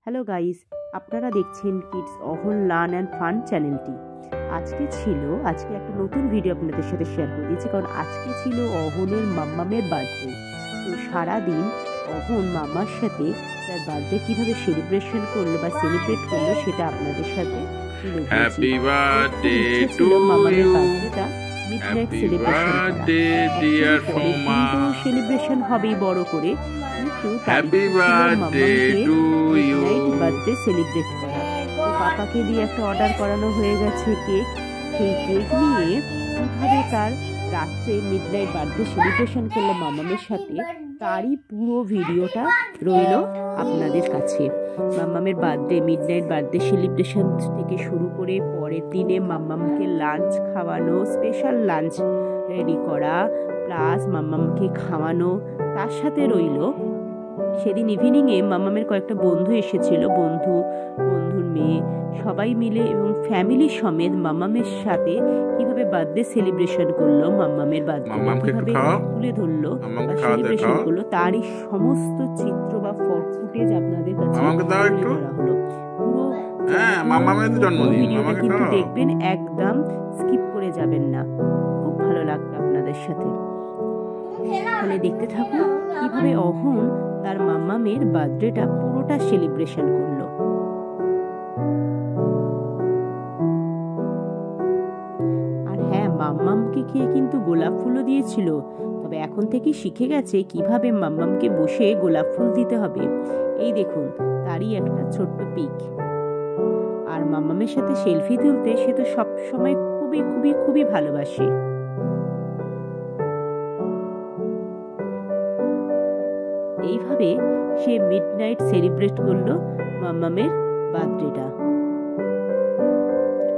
Hello guys, আপনারা দেখছেন kids Ahon learn and fun চ্যানেলটি। আজকে একটা নতুন ভিডিও আপনাদের সাথে শেয়ার করে দিয়েছি, কারণ আজকে ছিল অহনের মাম্মামের বার্থডে। তো সারাদিন অহন মাম্মার সাথে তার বার্থডে কীভাবে সেলিব্রেট করলো সেটা আপনাদের সাথে তুলে ধরেছি। মাম্মামের বার্থডেটা মিডনাইট সেলিব্রেশন হবেই বড় করে, কিন্তু বার্থডে সেলিব্রেট করা। তো পাপাকে দিয়ে একটা অর্ডার করানো হয়ে গেছে কেক। সেই কেক নিয়ে কিভাবে তার রাত্রে মিডনাইট বার্থডে সেলিব্রেশন করলো মাম্মামের সাথে, তারই পুরো ভিডিওটা রইল আপনাদের কাছে। মাম্মামের মিডনাইট বার্থডে সেলিব্রেশন থেকে শুরু করে পরের দিনে মাম্মামকে লাঞ্চ খাওয়ানো, স্পেশাল লাঞ্চ রেডি করা, প্লাস মাম্মামকে খাওয়ানো, তার সাথে রইল সেদিন ইভিনিংয়ে মাম্মামের কয়েকটা বন্ধু এসেছিল, বন্ধুর মেয়ে সবাই মিলে এবং ফ্যামিলি সমেত মাম্মামের সাথে কিভাবে বার্থডে সেলিব্রেশন করলো, মাম্মামের বার্থডে কিভাবে তুলে ধরলো বা সেলিব্রেশন করলো, তারই সমস্ত চিত্র বা ফুটেজ আপনাদের কাছে ধরা হলো। পুরো ভিডিওটা কিন্তু দেখবেন, একদম স্কিপ করে যাবেন না, খুব ভালো লাগবে আপনাদের সাথে। তাহলে দেখতে থাকুন কিভাবে অহন তার মাম্মামের বার্থডেটা পুরোটা সেলিব্রেশন করলো। আর হ্যাঁ, মাম্মামকে খেয়ে কিন্তু গোলাপ ফুলও দিয়েছিল, তবে এখন থেকে শিখে গেছে কিভাবে মাম্মামকে বসে গোলাপ ফুল দিতে হবে। এই দেখুন, তারই একটা ছোট্ট পিক। আর মাম্মামের সাথে সেলফি তুলতে সে তো সবসময় খুবই খুবই খুবই ভালোবাসে। এইভাবে সে মিডনাইট সেলিব্রেট করলো মাম্মামের বার্থডেটা।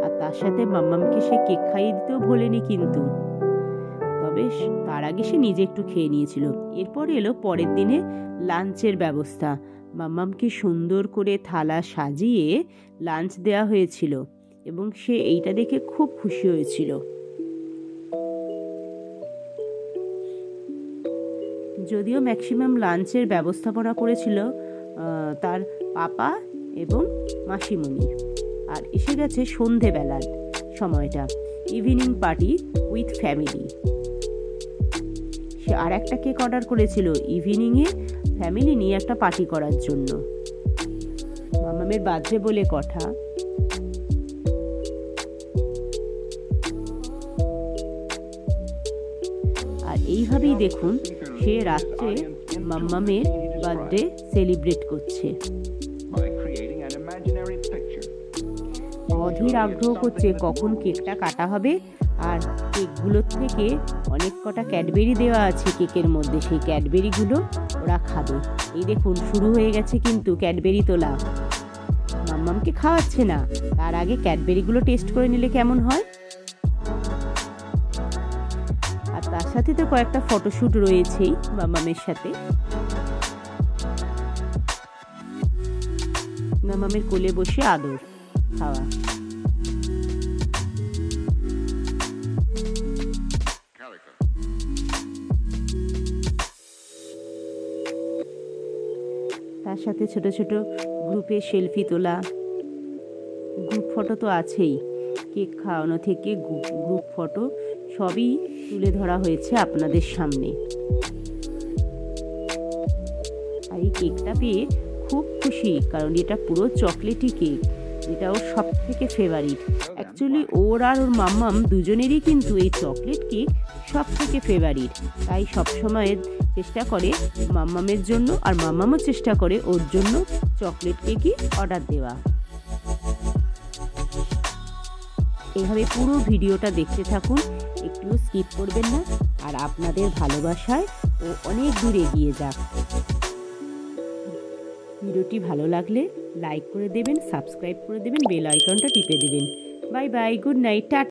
আর তার সাথে মাম্মামকে সে কেক খাইয়ে দিতেও ভোলেনি কিন্তু, তবে তার আগে সে নিজে একটু খেয়ে নিয়েছিল। এরপর এলো পরের দিনে লাঞ্চের ব্যবস্থা। মাম্মামকে সুন্দর করে থালা সাজিয়ে লাঞ্চ দেওয়া হয়েছিল এবং সে এইটা দেখে খুব খুশি হয়েছিল। যদিও ম্যাক্সিমাম লাঞ্চের ব্যবস্থাপনা করেছিল তার পাপা এবং মাসিমণি। আর এসে গেছে সন্ধেবেলার সময়টা, ইভিনিং পার্টি উইথ ফ্যামিলি। সে আর একটা কেক অর্ডার করেছিল ইভিনিংয়ে ফ্যামিলি নিয়ে একটা পার্টি করার জন্য। মাম্মামের বার্থডে বলে কথা। আর এইভাবেই দেখুন সে রাত্রে মাম্মামের বার্থডে সেলিব্রেট করছে। অধীর আগ্রহ করছে কখন কেকটা কাটা হবে। আর কেকগুলোর থেকে অনেক কটা ক্যাডবেরি দেওয়া আছে কেকের মধ্যে, সেই ক্যাডবেরিগুলো ওরা খাবে। এই দেখুন শুরু হয়ে গেছে কিন্তু ক্যাডবেরি তোলা। মাম্মামকে খাওয়াচ্ছে না, তার আগে ক্যাডবেরিগুলো টেস্ট করে নিলে কেমন হয়। আর তার সাথে তো কয়েকটা ফটোশ্যুট রয়েছেই মাম্মামের সাথে। মাম্মামের কোলে বসে আদর খাওয়া। তার সাথে ছোট ছোট গ্রুপে সেলফি তোলা, গ্রুপ ফটো তো আছেই। কেক খাওয়ানো থেকে গ্রুপ ফটো সবই তুলে ধরা হয়েছে আপনাদের সামনে। আর এই কেকটা পেয়ে খুব খুশি, কারণ এটা পুরো চকলেটি কেক, যেটা ওর সব থেকে ফেভারিট। অ্যাকচুয়ালি ওর আর ওর মাম্মাম দুজনেরই কিন্তু এই চকলেট কেক সব থেকে ফেভারিট। তাই সবসময় চেষ্টা করে মাম্মামের জন্য, আর মাম্মামও চেষ্টা করে ওর জন্য চকলেট কেকই অর্ডার দেওয়া। এইভাবে পুরো ভিডিওটা দেখতে থাকুন, একটুও স্কিপ করবেন না। আর আপনাদের ভালোবাসায় ও অনেক দূর এগিয়ে যাক। ভিডিওটি ভালো লাগলে লাইক করে দেবেন, সাবস্ক্রাইব করে দেবেন, বেল আইকনটা টিপে দেবেন। Bye bye, good night, tata.